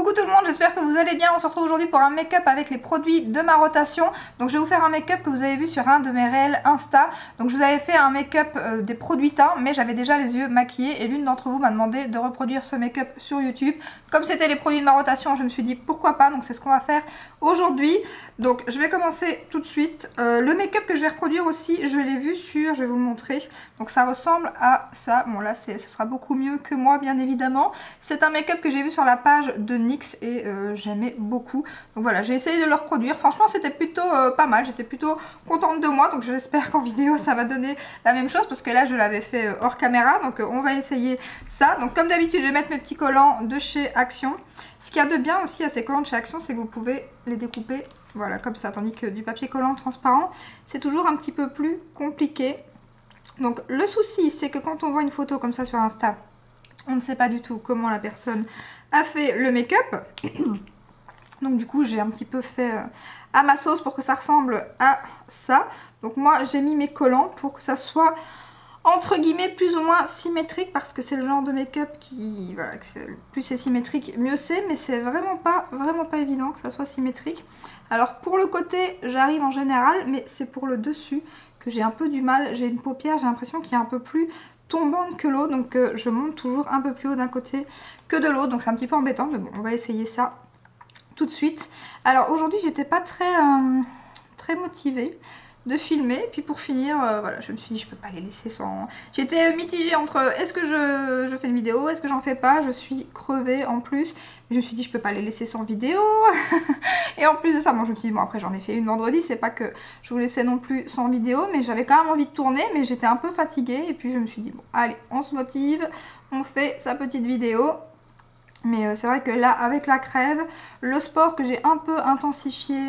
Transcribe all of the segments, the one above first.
Coucou tout le monde, j'espère que vous allez bien. On se retrouve aujourd'hui pour un make-up avec les produits de ma rotation. Donc je vais vous faire un make-up que vous avez vu sur un de mes réels Insta. Donc je vous avais fait un make-up des produits teints, mais j'avais déjà les yeux maquillés et l'une d'entre vous m'a demandé de reproduire ce make-up sur YouTube. Comme c'était les produits de ma rotation, je me suis dit pourquoi pas, donc c'est ce qu'on va faire aujourd'hui. Donc je vais commencer tout de suite. Le make-up que je vais reproduire aussi, je l'ai vu sur, je vais vous le montrer. Donc ça ressemble à ça. Bon là ça sera beaucoup mieux que moi bien évidemment. C'est un make-up que j'ai vu sur la page de NYX et j'aimais beaucoup. Donc voilà, j'ai essayé de le reproduire. Franchement c'était plutôt pas mal, j'étais plutôt contente de moi. Donc j'espère qu'en vidéo ça va donner la même chose parce que là je l'avais fait hors caméra. Donc on va essayer ça. Donc comme d'habitude je vais mettre mes petits collants de chez Action. Ce qu'il y a de bien aussi à ces collants de chez Action, c'est que vous pouvez les découper voilà comme ça, tandis que du papier collant transparent c'est toujours un petit peu plus compliqué. Donc le souci c'est que quand on voit une photo comme ça sur Insta, on ne sait pas du tout comment la personne a fait le make-up. Donc du coup j'ai un petit peu fait à ma sauce pour que ça ressemble à ça. Donc moi j'ai mis mes collants pour que ça soit entre guillemets plus ou moins symétrique, parce que c'est le genre de make-up qui, voilà, plus c'est symétrique mieux c'est, mais c'est vraiment pas évident que ça soit symétrique. Alors pour le côté j'arrive en général, mais c'est pour le dessus que j'ai un peu du mal. J'ai une paupière, j'ai l'impression qu'il est un peu plus tombante que l'autre, donc je monte toujours un peu plus haut d'un côté que de l'autre, donc c'est un petit peu embêtant, mais bon on va essayer ça tout de suite. Alors aujourd'hui j'étais pas très motivée de filmer, puis pour finir voilà, je me suis dit je peux pas les laisser sans... J'étais mitigée entre est-ce que je fais une vidéo, est-ce que j'en fais pas, je suis crevée en plus, mais je me suis dit je peux pas les laisser sans vidéo. Et en plus de ça, bon, je me suis dit bon après j'en ai fait une vendredi, c'est pas que je vous laissais non plus sans vidéo, mais j'avais quand même envie de tourner, mais j'étais un peu fatiguée et puis je me suis dit bon allez on se motive, on fait sa petite vidéo. Mais c'est vrai que là avec la crève, le sport que j'ai un peu intensifié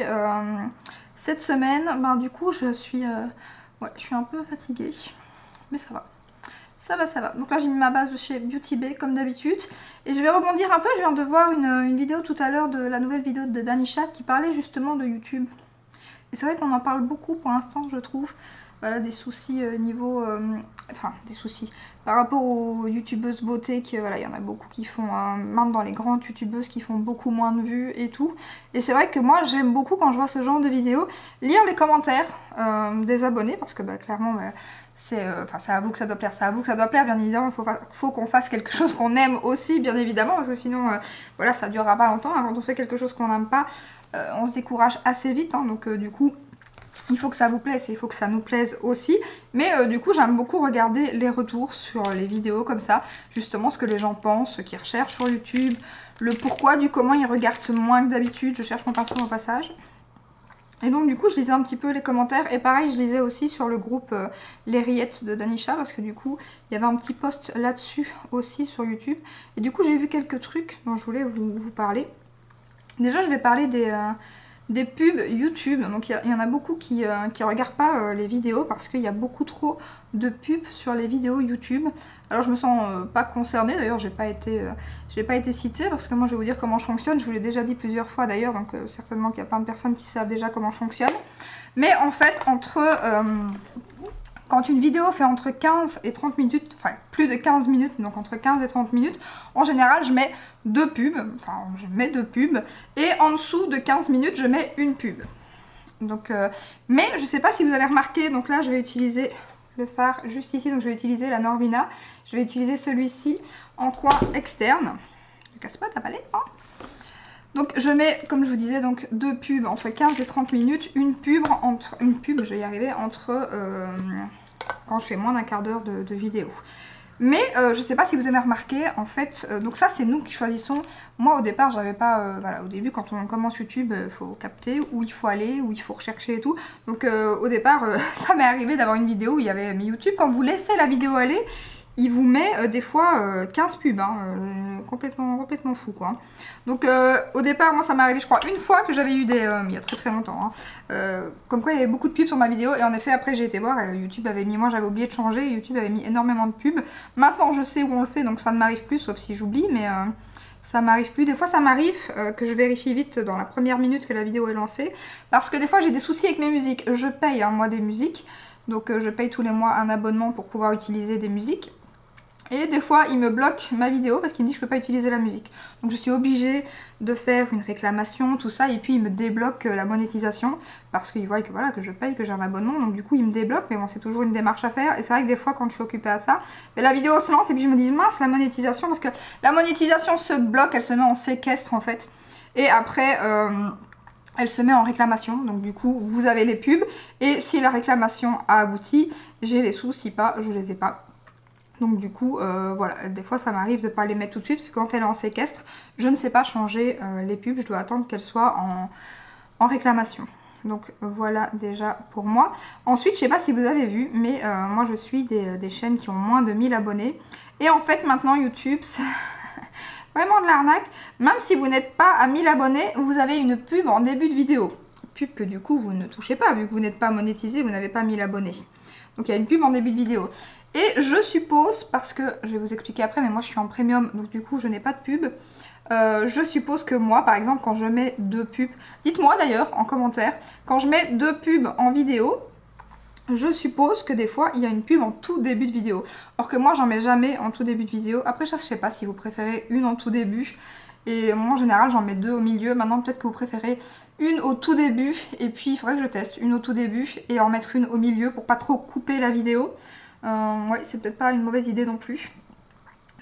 cette semaine, ben du coup je suis un peu fatiguée, mais ça va. Ça va. Donc là j'ai mis ma base de chez Beauty Bay comme d'habitude. Et je vais rebondir un peu, je viens de voir une vidéo tout à l'heure de la nouvelle vidéo de Danisha qui parlait justement de YouTube. Et c'est vrai qu'on en parle beaucoup pour l'instant je trouve. Voilà, des soucis niveau... enfin, des soucis par rapport aux youtubeuses beauté, qui voilà, il y en a beaucoup qui font, même dans les grandes youtubeuses qui font beaucoup moins de vues et tout. Et c'est vrai que moi j'aime beaucoup quand je vois ce genre de vidéos, lire les commentaires des abonnés, parce que bah, clairement... Bah, c'est à vous que ça doit plaire, c'est à vous que ça doit plaire, bien évidemment, il faut qu'on fasse quelque chose qu'on aime aussi, bien évidemment, parce que sinon, voilà, ça durera pas longtemps, hein. Quand on fait quelque chose qu'on n'aime pas, on se décourage assez vite, hein, donc du coup, il faut que ça vous plaise et il faut que ça nous plaise aussi. Mais du coup, j'aime beaucoup regarder les retours sur les vidéos comme ça, justement ce que les gens pensent, ce qu'ils recherchent sur YouTube, le pourquoi, du comment ils regardent moins que d'habitude. Je cherche mon pinceau au passage. Et donc du coup je lisais un petit peu les commentaires, et pareil je lisais aussi sur le groupe Les Rillettes de Danisha, parce que du coup il y avait un petit post là-dessus aussi sur YouTube. Et du coup j'ai vu quelques trucs dont je voulais vous parler. Déjà je vais parler des pubs YouTube. Donc il y en a beaucoup qui regardent pas les vidéos parce qu'il y a beaucoup trop de pubs sur les vidéos YouTube. Alors je me sens pas concernée, d'ailleurs j'ai pas été citée, parce que moi je vais vous dire comment je fonctionne. Je vous l'ai déjà dit plusieurs fois d'ailleurs, donc certainement qu'il y a plein de personnes qui savent déjà comment je fonctionne. Mais en fait quand une vidéo fait entre 15 et 30 minutes, enfin plus de 15 minutes, donc entre 15 et 30 minutes, en général je mets deux pubs, et en dessous de 15 minutes je mets une pub. Donc, mais je sais pas si vous avez remarqué, donc là je vais utiliser le fard juste ici, donc je vais utiliser la Norvina, je vais utiliser celui-ci en coin externe. Ne casse pas ta palette, hein. Donc je mets, comme je vous disais, donc deux pubs entre 15 et 30 minutes, une pub, je vais y arriver, entre quand je fais moins d'un quart d'heure de vidéo. Mais je sais pas si vous avez remarqué, en fait, donc ça c'est nous qui choisissons. Moi au départ j'avais pas, voilà, au début quand on commence YouTube, il faut capter où il faut aller, où il faut rechercher et tout. Donc au départ ça m'est arrivé d'avoir une vidéo où il y avait mis YouTube. Quand vous laissez la vidéo aller, il vous met des fois 15 pubs, hein, complètement fou quoi. Donc au départ moi ça m'est arrivé je crois une fois que j'avais eu des, il y a très longtemps, hein, comme quoi il y avait beaucoup de pubs sur ma vidéo, et en effet après j'ai été voir et YouTube avait mis, moi j'avais oublié de changer, et YouTube avait mis énormément de pubs. Maintenant je sais où on le fait, donc ça ne m'arrive plus, sauf si j'oublie, mais ça m'arrive plus. Des fois ça m'arrive que je vérifie vite dans la première minute que la vidéo est lancée, parce que des fois j'ai des soucis avec mes musiques. Je paye, hein, moi, des musiques, donc je paye tous les mois un abonnement pour pouvoir utiliser des musiques. Et des fois, il me bloque ma vidéo parce qu'il me dit que je peux pas utiliser la musique. Donc je suis obligée de faire une réclamation, tout ça, et puis il me débloque la monétisation parce qu'il voit que voilà que je paye, que j'ai un abonnement, donc du coup il me débloque, mais bon c'est toujours une démarche à faire. Et c'est vrai que des fois quand je suis occupée à ça, mais la vidéo se lance et puis je me dis mince la monétisation, parce que la monétisation se bloque, elle se met en séquestre en fait. Et après... elle se met en réclamation, donc du coup vous avez les pubs, et si la réclamation a abouti, j'ai les sous, si pas, je les ai pas. Donc du coup, voilà, des fois ça m'arrive de ne pas les mettre tout de suite, parce que quand elle est en séquestre, je ne sais pas changer les pubs, je dois attendre qu'elles soient en réclamation. Donc voilà déjà pour moi. Ensuite, je sais pas si vous avez vu, mais moi je suis des chaînes qui ont moins de 1000 abonnés. Et en fait maintenant YouTube, c'est... vraiment de l'arnaque. Même si vous n'êtes pas à 1000 abonnés, vous avez une pub en début de vidéo. Pub que du coup vous ne touchez pas, vu que vous n'êtes pas monétisé, vous n'avez pas 1000 abonnés. Donc il y a une pub en début de vidéo. Et je suppose, parce que je vais vous expliquer après, mais moi je suis en premium, donc du coup je n'ai pas de pub. Je suppose que moi, par exemple, quand je mets 2 pubs, dites-moi d'ailleurs en commentaire, quand je mets 2 pubs en vidéo, je suppose que des fois il y a une pub en tout début de vidéo. Or que moi j'en mets jamais en tout début de vidéo. Après ça je sais pas si vous préférez une en tout début. Et moi en général j'en mets 2 au milieu. Maintenant peut-être que vous préférez une au tout début. Et puis il faudrait que je teste une au tout début et en mettre une au milieu pour pas trop couper la vidéo. Ouais, c'est peut-être pas une mauvaise idée non plus.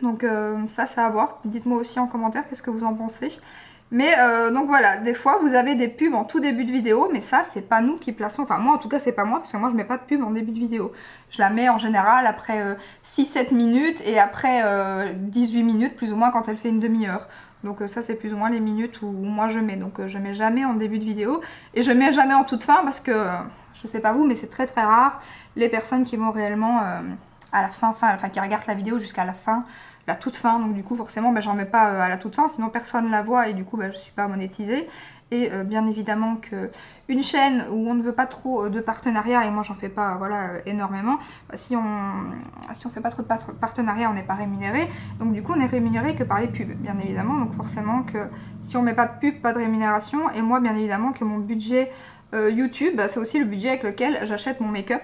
Donc ça c'est à voir. Dites-moi aussi en commentaire qu'est-ce que vous en pensez. Mais donc voilà, des fois vous avez des pubs en tout début de vidéo, mais ça c'est pas nous qui plaçons, enfin moi en tout cas c'est pas moi, parce que moi je mets pas de pub en début de vidéo. Je la mets en général après 6-7 minutes et après 18 minutes plus ou moins quand elle fait une demi-heure. Donc ça c'est plus ou moins les minutes où moi je mets, donc je mets jamais en début de vidéo. Et je mets jamais en toute fin parce que, je sais pas vous, mais c'est très très rare les personnes qui vont réellement à la fin, enfin qui regardent la vidéo jusqu'à la fin. La toute fin, donc du coup forcément j'en mets pas à la toute fin, sinon personne la voit et du coup je suis pas monétisée. Et bien évidemment que une chaîne où on ne veut pas trop de partenariat, et moi j'en fais pas voilà énormément, si on fait pas trop de partenariat on n'est pas rémunéré, donc du coup on est rémunéré que par les pubs bien évidemment, donc forcément que si on met pas de pub, pas de rémunération. Et moi bien évidemment que mon budget YouTube, c'est aussi le budget avec lequel j'achète mon make-up.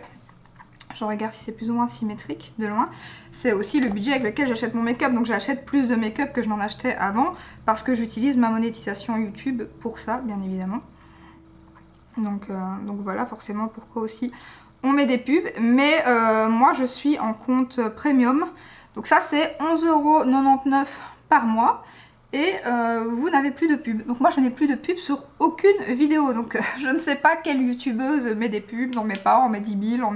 Je regarde si c'est plus ou moins symétrique de loin. C'est aussi le budget avec lequel j'achète mon make-up. Donc j'achète plus de make-up que je n'en achetais avant. Parce que j'utilise ma monétisation YouTube pour ça, bien évidemment. Donc voilà, forcément pourquoi aussi on met des pubs. Mais moi je suis en compte premium. Donc ça c'est 11,99 € par mois. Et vous n'avez plus de pub. Donc moi je n'ai plus de pub sur aucune vidéo. Donc je ne sais pas quelle youtubeuse met des pubs, n'en met pas, en met 10 000,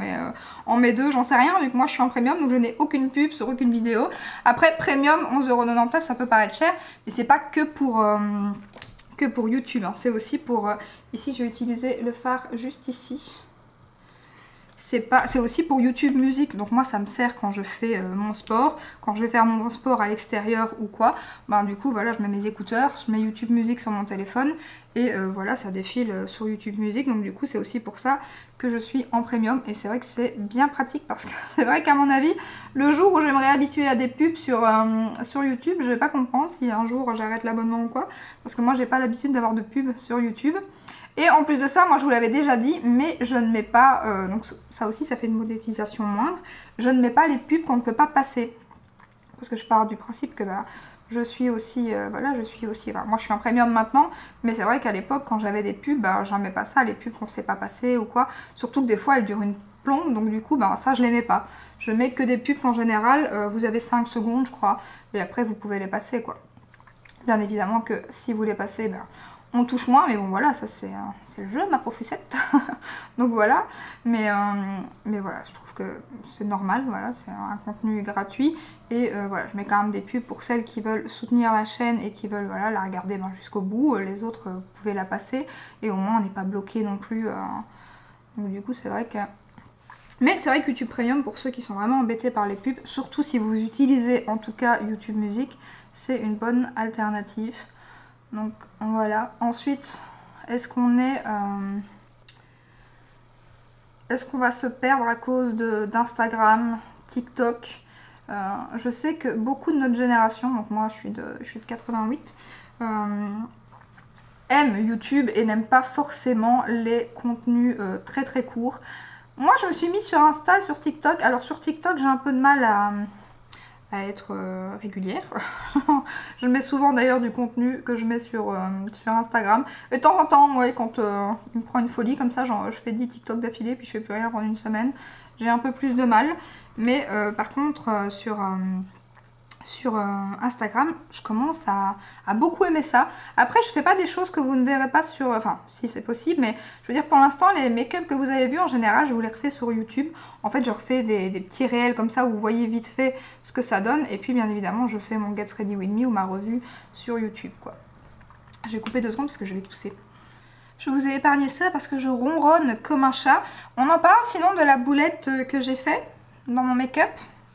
en met 2, j'en sais rien. Vu que moi je suis en premium, donc je n'ai aucune pub sur aucune vidéo. Après premium, 11,99 €, ça peut paraître cher. Mais c'est pas que pour YouTube, hein. C'est aussi pour... ici je vais utiliser le phare juste ici. C'est aussi pour YouTube Music, donc moi ça me sert quand je fais mon sport, quand je vais faire mon sport à l'extérieur ou quoi, ben du coup voilà je mets mes écouteurs, je mets YouTube Music sur mon téléphone et voilà ça défile sur YouTube Music, donc du coup c'est aussi pour ça que je suis en premium. Et c'est vrai que c'est bien pratique parce que c'est vrai qu'à mon avis le jour où je vais me réhabituer à des pubs sur YouTube, je vais pas comprendre si un jour j'arrête l'abonnement ou quoi, parce que moi j'ai pas l'habitude d'avoir de pubs sur YouTube. Et en plus de ça, moi je vous l'avais déjà dit, mais je ne mets pas, donc ça aussi ça fait une monétisation moindre, je ne mets pas les pubs qu'on ne peut pas passer. Parce que je pars du principe que je suis aussi, moi je suis en premium maintenant, mais c'est vrai qu'à l'époque quand j'avais des pubs, j'en mets pas ça, les pubs qu'on ne sait pas passer ou quoi. Surtout que des fois elles durent une plombe, donc du coup ça je les mets pas. Je mets que des pubs qu'en général, vous avez 5 secondes je crois, et après vous pouvez les passer quoi. Bien évidemment que si vous les passez, on touche moins, mais bon voilà, ça c'est le jeu, ma pauvre Lucette. Donc voilà, mais voilà, je trouve que c'est normal, voilà, c'est un contenu gratuit. Et voilà, je mets quand même des pubs pour celles qui veulent soutenir la chaîne et qui veulent voilà, la regarder jusqu'au bout. Les autres, vous pouvez la passer, et au moins on n'est pas bloqué non plus. Donc du coup c'est vrai que... Mais c'est vrai que YouTube Premium, pour ceux qui sont vraiment embêtés par les pubs, surtout si vous utilisez en tout cas YouTube Music, c'est une bonne alternative. Donc voilà, ensuite, est-ce qu'on va se perdre à cause d'Instagram, TikTok? Je sais que beaucoup de notre génération, donc moi je suis de 88, aiment YouTube et n'aiment pas forcément les contenus très très courts. Moi je me suis mise sur Insta et sur TikTok. Alors sur TikTok j'ai un peu de mal à être régulière. Je mets souvent d'ailleurs du contenu que je mets sur Instagram. Et de temps en temps, ouais, quand il me prend une folie comme ça, genre, je fais 10 TikTok d'affilée puis je fais plus rien pendant une semaine. J'ai un peu plus de mal. Mais par contre, sur Instagram, je commence à beaucoup aimer ça. Après, je fais pas des choses que vous ne verrez pas sur... Enfin, si c'est possible, mais je veux dire, pour l'instant, les make-up que vous avez vus, en général, je vous les refais sur YouTube. En fait, je refais des petits réels comme ça, où vous voyez vite fait ce que ça donne. Et puis, bien évidemment, je fais mon Get Ready With Me ou ma revue sur YouTube, quoi. J'ai coupé 2 secondes parce que je vais tousser. Je vous ai épargné ça parce que je ronronne comme un chat. On en parle sinon de la boulette que j'ai fait dans mon make-up.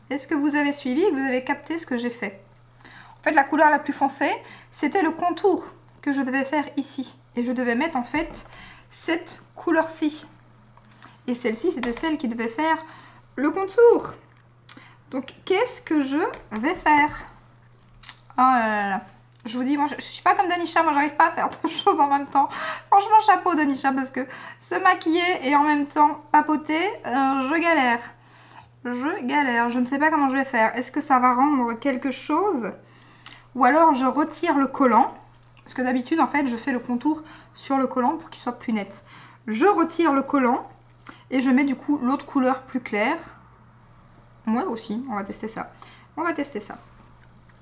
Est-ce que vous avez suivi et que vous avez capté ce que j'ai fait? En fait, la couleur la plus foncée, c'était le contour que je devais faire ici. Et je devais mettre en fait cette couleur-ci. Et celle-ci, c'était celle qui devait faire le contour. Donc, qu'est-ce que je vais faire? Oh là là là. Je vous dis, moi, je suis pas comme Danisha, moi, j'arrive pas à faire 2 choses en même temps. Franchement, chapeau, Danisha, parce que se maquiller et en même temps papoter, je galère. Je ne sais pas comment je vais faire. Est-ce que ça va rendre quelque chose? Ou alors je retire le collant. Parce que d'habitude, en fait, je fais le contour sur le collant pour qu'il soit plus net. Je retire le collant et je mets du coup l'autre couleur plus claire. Moi aussi, on va tester ça. On va tester ça.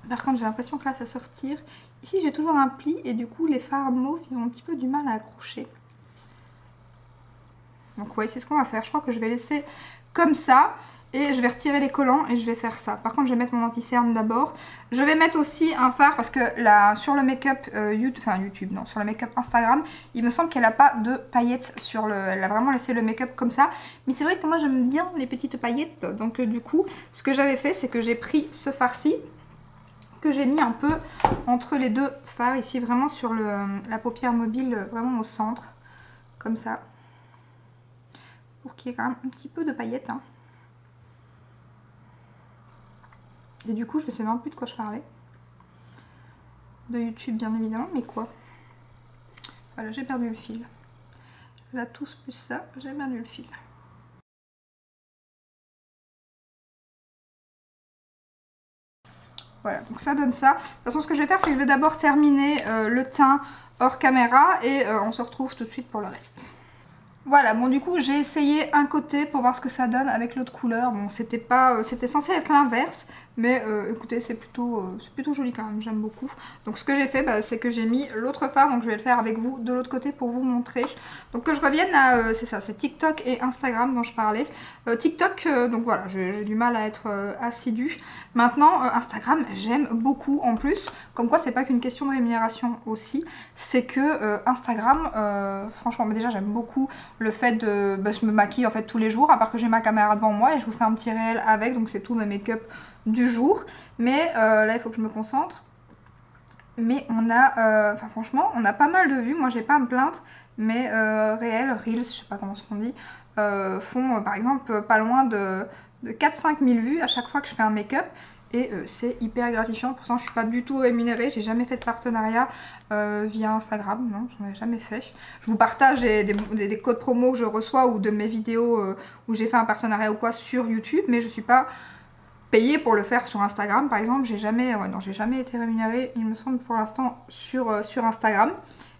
Par contre, j'ai l'impression que là, ça se retire. Ici, j'ai toujours un pli et du coup, les fards mauves, ils ont un petit peu du mal à accrocher. Donc ouais, c'est ce qu'on va faire. Je crois que je vais laisser comme ça. Et je vais retirer les collants et je vais faire ça. Par contre, je vais mettre mon anti-cerne d'abord. Je vais mettre aussi un fard parce que là, sur le make-up YouTube, non, sur le make-up Instagram, il me semble qu'elle n'a pas de paillettes sur le... Elle a vraiment laissé le make-up comme ça. Mais c'est vrai que moi, j'aime bien les petites paillettes. Donc du coup, ce que j'avais fait, c'est que j'ai pris ce fard-ci, que j'ai mis un peu entre les deux fards, ici, vraiment sur la paupière mobile, vraiment au centre. Comme ça. Pour qu'il y ait quand même un petit peu de paillettes, hein. Et du coup, je ne sais même plus de quoi je parlais. De YouTube, bien évidemment, mais quoi? Voilà, j'ai perdu le fil. Là, tous plus ça, j'ai perdu le fil. Voilà, donc ça donne ça. De toute façon, ce que je vais faire, c'est que je vais d'abord terminer le teint hors caméra et on se retrouve tout de suite pour le reste. Voilà, bon du coup j'ai essayé un côté pour voir ce que ça donne avec l'autre couleur. Bon, c'était censé être l'inverse, mais écoutez, c'est plutôt joli quand même, j'aime beaucoup. Donc ce que j'ai fait, c'est que j'ai mis l'autre fard, donc je vais le faire avec vous de l'autre côté pour vous montrer. Donc que je revienne à, c'est ça, c'est TikTok et Instagram dont je parlais. TikTok, donc voilà, j'ai du mal à être assidue. Maintenant, Instagram, j'aime beaucoup en plus. Comme quoi, c'est pas qu'une question de rémunération aussi, c'est que Instagram, franchement, déjà j'aime beaucoup le fait de... je me maquille en fait tous les jours, à part que j'ai ma caméra devant moi et je vous fais un petit réel avec, donc c'est tout mes make-up du jour. Mais là, il faut que je me concentre. Mais on a, franchement, on a pas mal de vues. Moi, j'ai pas à me plaindre, mais réel, Reels, je sais pas comment on dit, font par exemple pas loin de 4-5 000 vues à chaque fois que je fais un make-up. Et c'est hyper gratifiant. Pourtant, je suis pas du tout rémunérée. J'ai jamais fait de partenariat via Instagram. Non, j'en ai jamais fait. Je vous partage des codes promo que je reçois ou de mes vidéos où j'ai fait un partenariat ou quoi sur YouTube. Mais je suis pas payée pour le faire sur Instagram. Par exemple, j'ai jamais été rémunérée, il me semble, pour l'instant sur Instagram.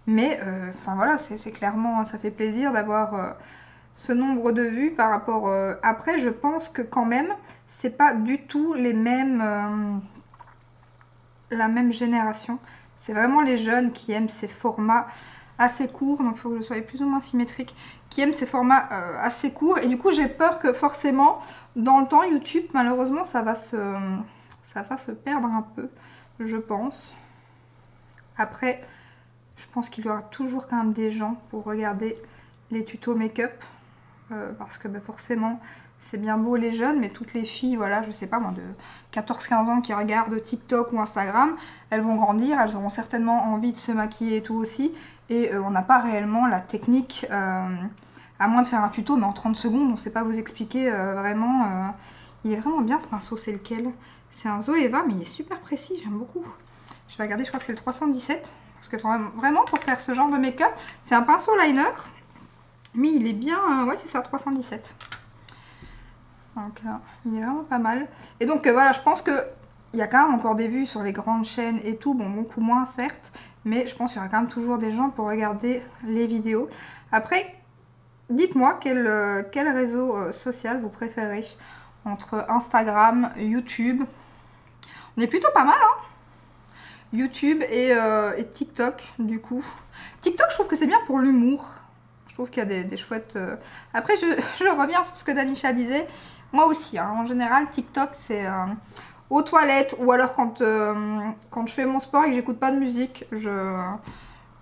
Mais enfin voilà, c'est clairement, ça fait plaisir d'avoir ce nombre de vues par rapport... Après, je pense que quand même, c'est pas du tout les mêmes... la même génération. C'est vraiment les jeunes qui aiment ces formats assez courts, donc il faut que je sois plus ou moins symétrique, qui aiment ces formats assez courts. Et du coup, j'ai peur que forcément, dans le temps, YouTube, malheureusement, ça va se perdre un peu, je pense. Après, je pense qu'il y aura toujours quand même des gens pour regarder les tutos make-up. Parce que forcément c'est bien beau les jeunes, mais toutes les filles, voilà, je sais pas moi, de 14-15 ans qui regardent TikTok ou Instagram, elles vont grandir, elles auront certainement envie de se maquiller et tout aussi, et on n'a pas réellement la technique, à moins de faire un tuto, mais en 30 secondes, on ne sait pas vous expliquer vraiment. Il est vraiment bien ce pinceau, c'est lequel? C'est un Zoeva, mais il est super précis, j'aime beaucoup. Je vais regarder, je crois que c'est le 317, parce que vraiment pour faire ce genre de make-up, c'est un pinceau liner. Mais il est bien, ouais c'est ça, 317. Donc il est vraiment pas mal. Et donc voilà, je pense que il y a quand même encore des vues sur les grandes chaînes et tout, bon beaucoup moins certes, mais je pense qu'il y aura quand même toujours des gens pour regarder les vidéos. Après, dites-moi quel réseau social vous préférez entre Instagram, YouTube. On est plutôt pas mal, hein, YouTube et TikTok du coup. TikTok, je trouve que c'est bien pour l'humour. Je trouve qu'il y a des chouettes... Après, je reviens sur ce que Danisha disait. Moi aussi, hein, en général, TikTok, c'est aux toilettes ou alors quand je fais mon sport et que j'écoute pas de musique, voilà,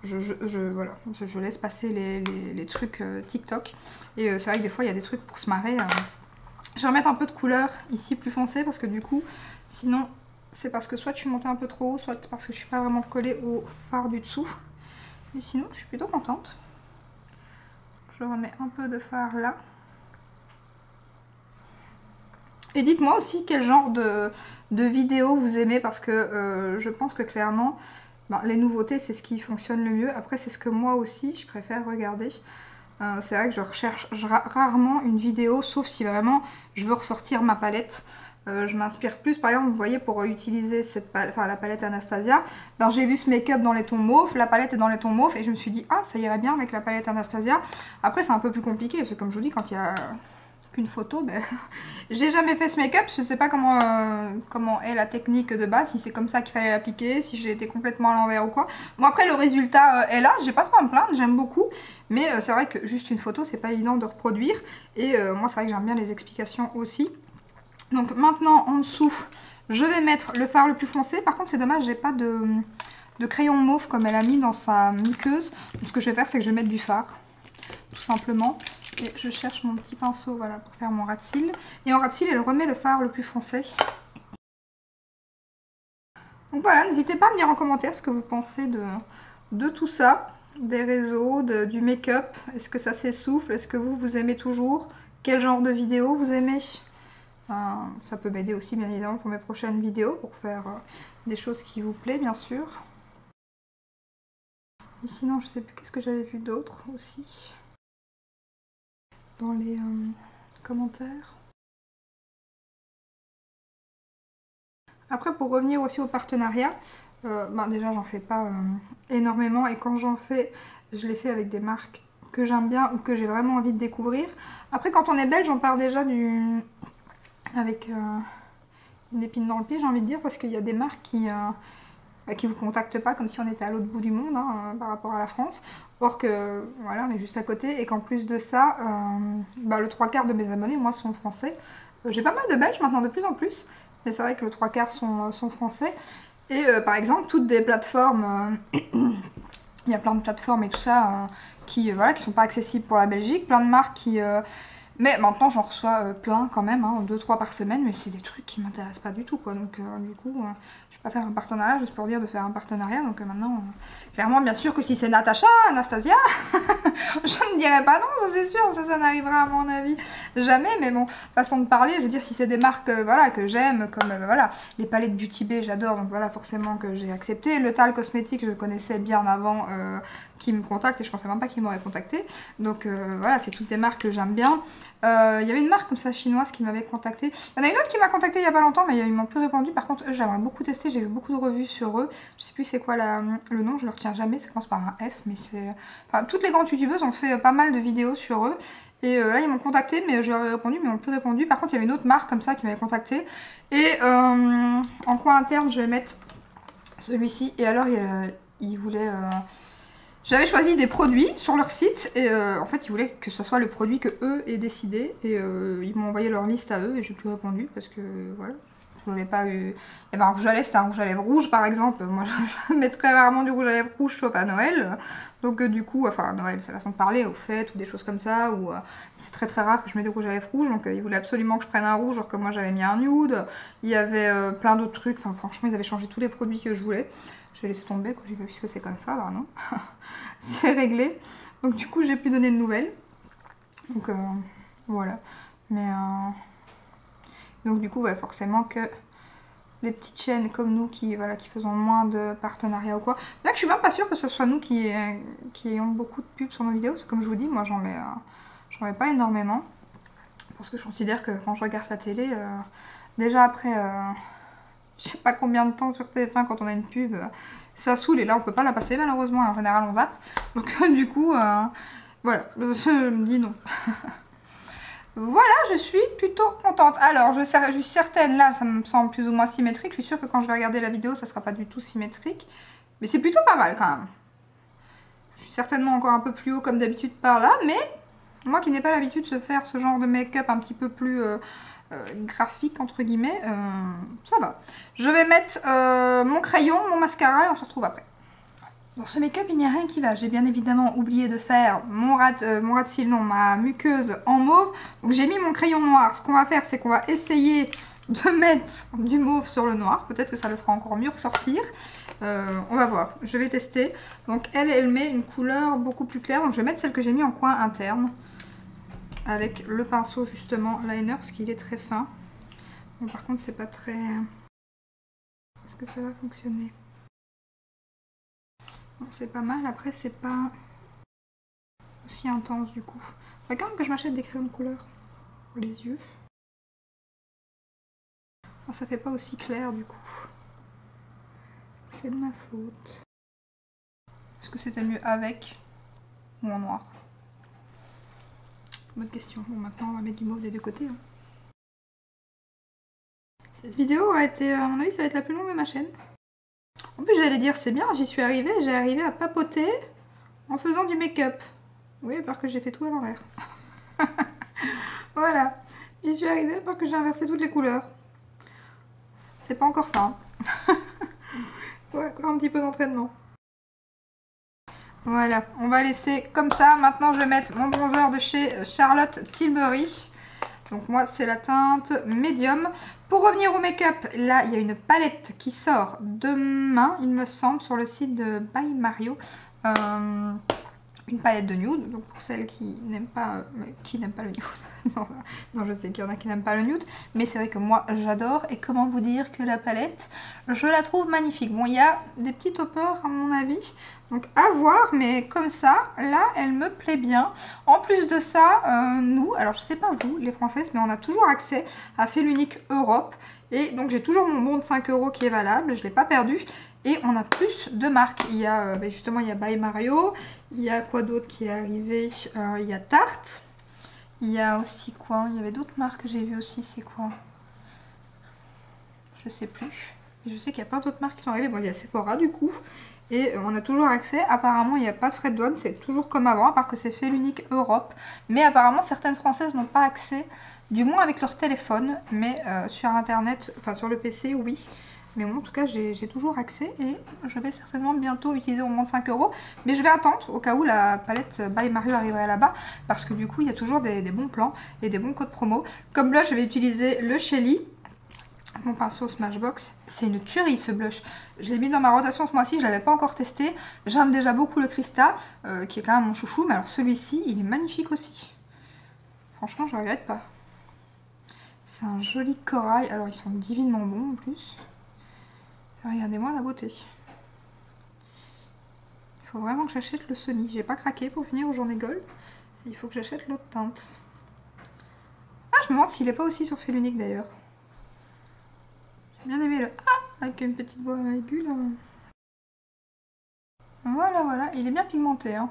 je laisse passer les trucs TikTok. Et c'est vrai que des fois, il y a des trucs pour se marrer. Je vais remettre un peu de couleur ici plus foncé parce que du coup, sinon, c'est parce que soit je suis montée un peu trop haut, soit parce que je suis pas vraiment collée au fard du dessous. Mais sinon, je suis plutôt contente. Je remets un peu de fard là. Et dites-moi aussi quel genre de vidéos vous aimez parce que je pense que clairement, les nouveautés c'est ce qui fonctionne le mieux. Après c'est ce que moi aussi je préfère regarder. C'est vrai que je recherche rarement une vidéo sauf si vraiment je veux ressortir ma palette. Je m'inspire plus, par exemple, vous voyez, pour utiliser la palette Anastasia, j'ai vu ce make-up dans les tons mauves, la palette est dans les tons mauves, et je me suis dit, ah, ça irait bien avec la palette Anastasia. Après, c'est un peu plus compliqué, parce que comme je vous dis, quand il y a qu'une photo, j'ai jamais fait ce make-up, je sais pas comment est la technique de base, si c'est comme ça qu'il fallait l'appliquer, si j'ai été complètement à l'envers ou quoi. Bon, après, le résultat est là, j'ai pas trop à me plaindre, j'aime beaucoup, mais c'est vrai que juste une photo, c'est pas évident de reproduire, et moi, c'est vrai que j'aime bien les explications aussi. Donc maintenant en dessous je vais mettre le fard le plus foncé. Par contre c'est dommage, j'ai pas de crayon mauve comme elle a mis dans sa muqueuse. Donc ce que je vais faire c'est que je vais mettre du fard tout simplement. Et je cherche mon petit pinceau voilà, pour faire mon ras de cils. Et en ras de cils elle remet le fard le plus foncé. Donc voilà, n'hésitez pas à me dire en commentaire ce que vous pensez de tout ça. Des réseaux, du make-up. Est-ce que ça s'essouffle? Est-ce que vous aimez toujours? Quel genre de vidéo vous aimez? Ça peut m'aider aussi bien évidemment pour mes prochaines vidéos, pour faire des choses qui vous plaisent bien sûr. Et sinon je sais plus qu'est-ce que j'avais vu d'autre aussi dans les commentaires. Après pour revenir aussi au partenariat, déjà j'en fais pas énormément et quand j'en fais, je les fais avec des marques que j'aime bien ou que j'ai vraiment envie de découvrir. Après quand on est belge on part déjà avec une épine dans le pied j'ai envie de dire parce qu'il y a des marques qui vous contactent pas comme si on était à l'autre bout du monde hein, par rapport à la France. Or que voilà on est juste à côté et qu'en plus de ça le 3/4 de mes abonnés moi sont français. J'ai pas mal de belges maintenant de plus en plus mais c'est vrai que le 3/4 sont français et par exemple toutes des plateformes il y a plein de plateformes et tout ça qui sont pas accessibles pour la Belgique, plein de marques qui mais maintenant j'en reçois plein quand même, hein, 2-3 par semaine, mais c'est des trucs qui m'intéressent pas du tout quoi. Donc du coup je vais pas faire un partenariat juste pour dire de faire un partenariat. Donc maintenant, clairement bien sûr que si c'est Natacha, Anastasia, je ne dirais pas non, ça c'est sûr, ça n'arrivera à mon avis jamais. Mais bon, façon de parler, je veux dire si c'est des marques que j'aime, comme les palettes Beauty Bay j'adore, donc voilà forcément que j'ai accepté. Le Tal Cosmétique je connaissais bien avant qui me contacte et je pensais même pas qu'il m'aurait contacté. Donc voilà, c'est toutes des marques que j'aime bien. Il y avait une marque comme ça chinoise qui m'avait contacté. Il y en a une autre qui m'a contacté il y a pas longtemps mais ils m'ont plus répondu. Par contre eux j'aimerais beaucoup tester, j'ai vu beaucoup de revues sur eux. Je sais plus c'est quoi le nom, je le retiens jamais, ça commence par un F mais c'est... Enfin toutes les grandes youtubeuses ont fait pas mal de vidéos sur eux. Et là ils m'ont contacté mais je leur ai répondu mais ils m'ont plus répondu. Par contre il y avait une autre marque comme ça qui m'avait contacté. Et en coin interne je vais mettre celui-ci. Et alors ils voulaient... J'avais choisi des produits sur leur site et en fait ils voulaient que ce soit le produit que eux aient décidé et ils m'ont envoyé leur liste à eux et j'ai plus répondu parce que voilà, je n'avais pas eu... Il y avait un rouge à lèvres, c'était un rouge à lèvres rouge par exemple, moi je mets très rarement du rouge à lèvres rouge sauf à Noël, donc du coup, enfin à Noël c'est la façon de parler, aux fêtes ou des choses comme ça, ou c'est très rare que je mette du rouge à lèvres rouge, donc ils voulaient absolument que je prenne un rouge alors que moi j'avais mis un nude, il y avait plein d'autres trucs, enfin franchement ils avaient changé tous les produits que je voulais. J'ai laissé tomber, j'ai pas vu ce que c'est comme ça, alors non. C'est réglé. Donc du coup, j'ai plus donné de nouvelles. Donc voilà. Mais donc du coup, forcément que les petites chaînes comme nous qui faisons moins de partenariats ou quoi. Là, je suis même pas sûre que ce soit nous qui ayons beaucoup de pubs sur nos vidéos. Parce que comme je vous dis, moi j'en mets pas énormément. Parce que je considère que quand je regarde la télé, déjà après... je sais pas combien de temps sur TF1 quand on a une pub. Ça saoule et là on peut pas la passer malheureusement, en général on zappe. Donc du coup, voilà, je me dis non. Voilà, je suis plutôt contente. Alors, je suis certaine, là, ça me semble plus ou moins symétrique. Je suis sûre que quand je vais regarder la vidéo, ça sera pas du tout symétrique. Mais c'est plutôt pas mal quand même. Je suis certainement encore un peu plus haut comme d'habitude par là, mais moi qui n'ai pas l'habitude de se faire ce genre de make-up un petit peu plus graphique, entre guillemets, ça va. Je vais mettre mon crayon, mon mascara et on se retrouve après. Dans ce make-up, il n'y a rien qui va. J'ai bien évidemment oublié de faire mon ras de cils, non, ma muqueuse en mauve. Donc j'ai mis mon crayon noir. Ce qu'on va faire, c'est qu'on va essayer de mettre du mauve sur le noir. Peut-être que ça le fera encore mieux ressortir. On va voir. Je vais tester. Donc elle met une couleur beaucoup plus claire. Donc je vais mettre celle que j'ai mis en coin interne. Avec le pinceau justement liner parce qu'il est très fin. Bon, par contre, c'est pas très... Est-ce que ça va fonctionner ? Bon, c'est pas mal, après c'est pas aussi intense du coup. Faudrait quand même que je m'achète des crayons de couleur pour les yeux. Enfin, ça fait pas aussi clair du coup. C'est de ma faute. Est-ce que c'était mieux avec ou en noir? Bonne question. Bon, maintenant on va mettre du mauve des deux côtés. Hein. Cette vidéo a été, à mon avis, ça va être la plus longue de ma chaîne. En plus, j'allais dire, c'est bien, j'y suis arrivée, j'ai arrivé à papoter en faisant du make-up. Oui, à part que j'ai fait tout à l'envers. Voilà, j'y suis arrivée à part que j'ai inversé toutes les couleurs. C'est pas encore ça. Hein. Ouais, encore un petit peu d'entraînement. Voilà, on va laisser comme ça. Maintenant, je vais mettre mon bronzer de chez Charlotte Tilbury. Donc moi, c'est la teinte médium. Pour revenir au make-up, là, il y a une palette qui sort demain, il me semble, sur le site de By Mario. Une palette de nude, donc pour celles qui n'aiment pas le nude. non, je sais qu'il y en a qui n'aiment pas le nude, mais c'est vrai que moi j'adore. Et comment vous dire que la palette, je la trouve magnifique. Bon, il y a des petits toppers à mon avis, donc à voir, mais comme ça, là, elle me plaît bien. En plus de ça, nous, alors je sais pas vous, les Françaises, mais on a toujours accès à Félunique Europe. Et donc j'ai toujours mon bon de 5 € qui est valable, je ne l'ai pas perdu. Et on a plus de marques. Il y a justement, il y a By Mario. Il y a quoi d'autre qui est arrivé? Il y a Tarte. Il y a aussi quoi? Il y avait d'autres marques que j'ai vues aussi. C'est quoi? Je sais plus. Je sais qu'il y a plein d'autres marques qui sont arrivées. Bon, il y a Sephora du coup. Et on a toujours accès. Apparemment, il n'y a pas de frais de douane. C'est toujours comme avant, à part que c'est fait l'unique Europe. Mais apparemment, certaines Françaises n'ont pas accès. Du moins avec leur téléphone. Mais sur Internet, enfin sur le PC, oui. Mais bon, en tout cas, j'ai toujours accès et je vais certainement bientôt utiliser au moins 5 €. Mais je vais attendre au cas où la palette By Mario arriverait là-bas. Parce que du coup, il y a toujours des bons plans et des bons codes promo. Comme là, je vais utiliser le Shelly, mon pinceau Smashbox. C'est une tuerie ce blush. Je l'ai mis dans ma rotation ce mois-ci, je ne l'avais pas encore testé. J'aime déjà beaucoup le Krista, qui est quand même mon chouchou. Mais alors celui-ci, il est magnifique aussi. Franchement, je ne regrette pas. C'est un joli corail. Alors, ils sont divinement bons en plus. Regardez-moi la beauté. Il faut vraiment que j'achète le Sony. J'ai pas craqué pour finir aux journées gold. Il faut que j'achète l'autre teinte. Ah, je me demande s'il est pas aussi sur Félunique d'ailleurs. J'ai bien aimé le ah avec une petite voix aiguë là. Voilà, voilà. Il est bien pigmenté. Hein.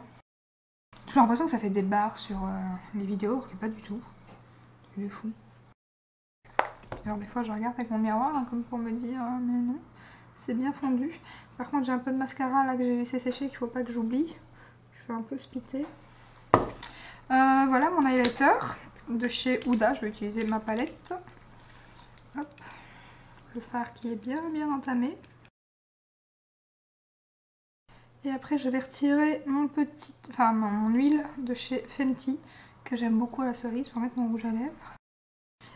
J'ai toujours l'impression que ça fait des barres sur les vidéos, alors que pas du tout. Il est fou. Alors des fois je regarde avec mon miroir hein, comme pour me dire mais non. C'est bien fondu. Par contre, j'ai un peu de mascara là que j'ai laissé sécher qu'il ne faut pas que j'oublie. C'est un peu spité. Voilà mon highlighter de chez Huda. Je vais utiliser ma palette. Hop. Le fard qui est bien entamé. Et après, je vais retirer mon huile de chez Fenty que j'aime beaucoup à la cerise pour mettre mon rouge à lèvres.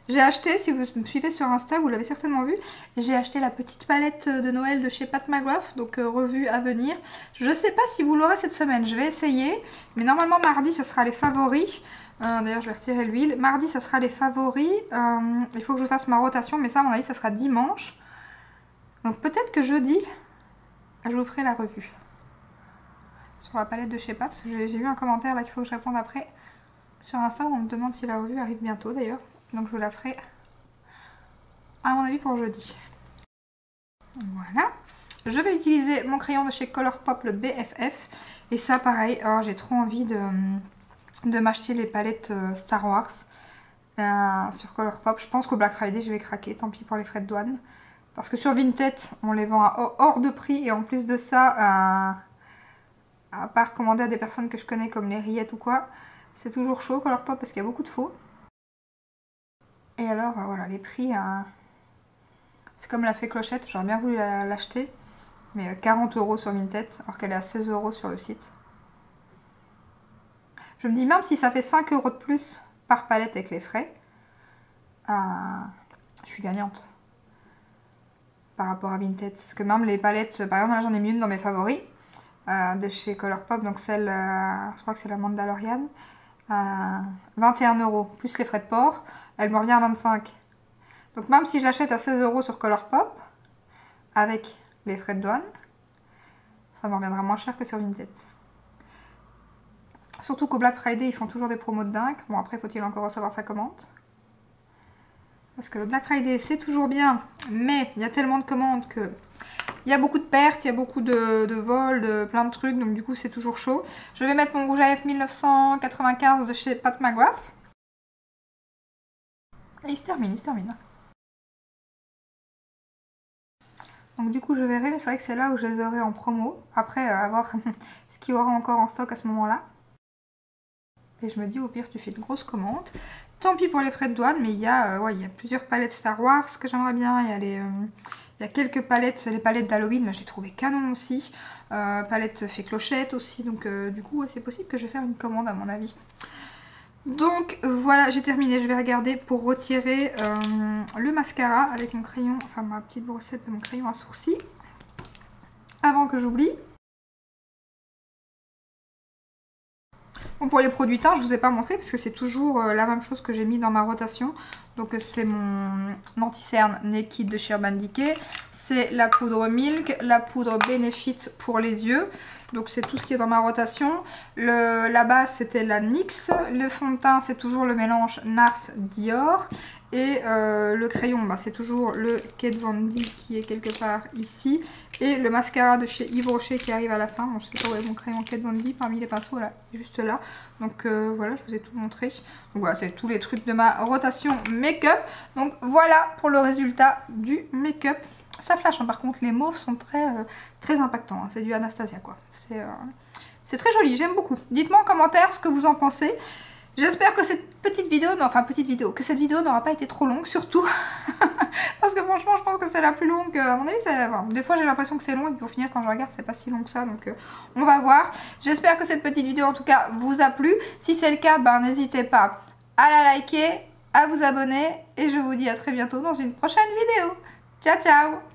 J'ai acheté, si vous me suivez sur Insta, vous l'avez certainement vu, j'ai acheté la petite palette de Noël de chez Pat McGrath, donc revue à venir. Je sais pas si vous l'aurez cette semaine, je vais essayer, mais normalement mardi ça sera les favoris. D'ailleurs je vais retirer l'huile. Mardi ça sera les favoris, il faut que je fasse ma rotation, mais ça à mon avis ça sera dimanche. Donc peut-être que jeudi, je vous ferai la revue. Sur la palette de chez Pat, parce que j'ai eu un commentaire là qu'il faut que je réponde après. Sur Insta, on me demande si la revue arrive bientôt d'ailleurs. Donc je vous la ferai à mon avis pour jeudi. Voilà. Je vais utiliser mon crayon de chez Colourpop, le BFF. Et ça, pareil, oh, j'ai trop envie de m'acheter les palettes Star Wars sur Colourpop. Je pense qu'au Black Friday, je vais craquer. Tant pis pour les frais de douane. Parce que sur Vinted, on les vend à hors de prix. Et en plus de ça, à part commander à des personnes que je connais comme les rillettes ou quoi, c'est toujours chaud Colourpop parce qu'il y a beaucoup de faux. Et alors, voilà, les prix, c'est comme la fée Clochette. J'aurais bien voulu l'acheter. Mais 40 € sur Vinted, alors qu'elle est à 16 € sur le site. Je me dis, même si ça fait 5 € de plus par palette avec les frais, je suis gagnante par rapport à Vinted. Parce que même les palettes, par exemple, là j'en ai mis une dans mes favoris de chez Colourpop, donc celle, je crois que c'est la Mandalorian, 21 € plus les frais de port, elle me revient à 25. Donc même si je l'achète à 16 € sur Colourpop, avec les frais de douane, ça me reviendra moins cher que sur Vinted. Surtout qu'au Black Friday, ils font toujours des promos de dingue. Bon, après, faut-il encore recevoir sa commande? Parce que le Black Friday, c'est toujours bien, mais il y a tellement de commandes que il y a beaucoup de pertes, il y a beaucoup de vols, de plein de trucs, donc du coup, c'est toujours chaud. Je vais mettre mon rouge à lèvres 1995 de chez Pat McGrath. Et il se termine, il se termine. Donc du coup je verrai, mais c'est vrai que c'est là où je les aurai en promo. Après à voir ce qu'il y aura encore en stock à ce moment-là. Et je me dis au pire tu fais une grosse commande. Tant pis pour les frais de douane, mais il y a plusieurs palettes Star Wars que j'aimerais bien. Il y a quelques palettes, les palettes d'Halloween, là j'ai trouvé canon aussi. Palette fée Clochette aussi, donc du coup c'est possible que je vais faire une commande à mon avis. Donc voilà, j'ai terminé, je vais regarder pour retirer le mascara avec mon crayon, enfin ma petite brossette de mon crayon à sourcils. Avant que j'oublie. Bon, pour les produits teints, je ne vous ai pas montré parce que c'est toujours la même chose que j'ai mis dans ma rotation. Donc c'est mon anti-cerne Naked de chez Urban Decay. C'est la poudre Milk, la poudre Benefit pour les yeux. Donc c'est tout ce qui est dans ma rotation. La base c'était la NYX. Le fond de teint c'est toujours le mélange Nars Dior. Et le crayon bah, c'est toujours le Kat Von D qui est quelque part ici. Et le mascara de chez Yves Rocher qui arrive à la fin. Bon, je sais pas où est mon crayon Kat Von D parmi les pinceaux là, juste là. Donc voilà, je vous ai tout montré. Donc voilà, c'est tous les trucs de ma rotation make-up. Donc voilà pour le résultat du make-up. Ça flash hein, par contre, les mauves sont très impactants. Hein. C'est du Anastasia quoi. C'est très joli, j'aime beaucoup. Dites-moi en commentaire ce que vous en pensez. J'espère que cette petite vidéo, que cette vidéo n'aura pas été trop longue, surtout. Parce que franchement, je pense que c'est la plus longue. À mon avis, bon, des fois j'ai l'impression que c'est long et puis au final, quand je regarde, c'est pas si long que ça. Donc on va voir. J'espère que cette petite vidéo, en tout cas, vous a plu. Si c'est le cas, ben, n'hésitez pas à la liker, à vous abonner. Et je vous dis à très bientôt dans une prochaine vidéo. Ciao, ciao!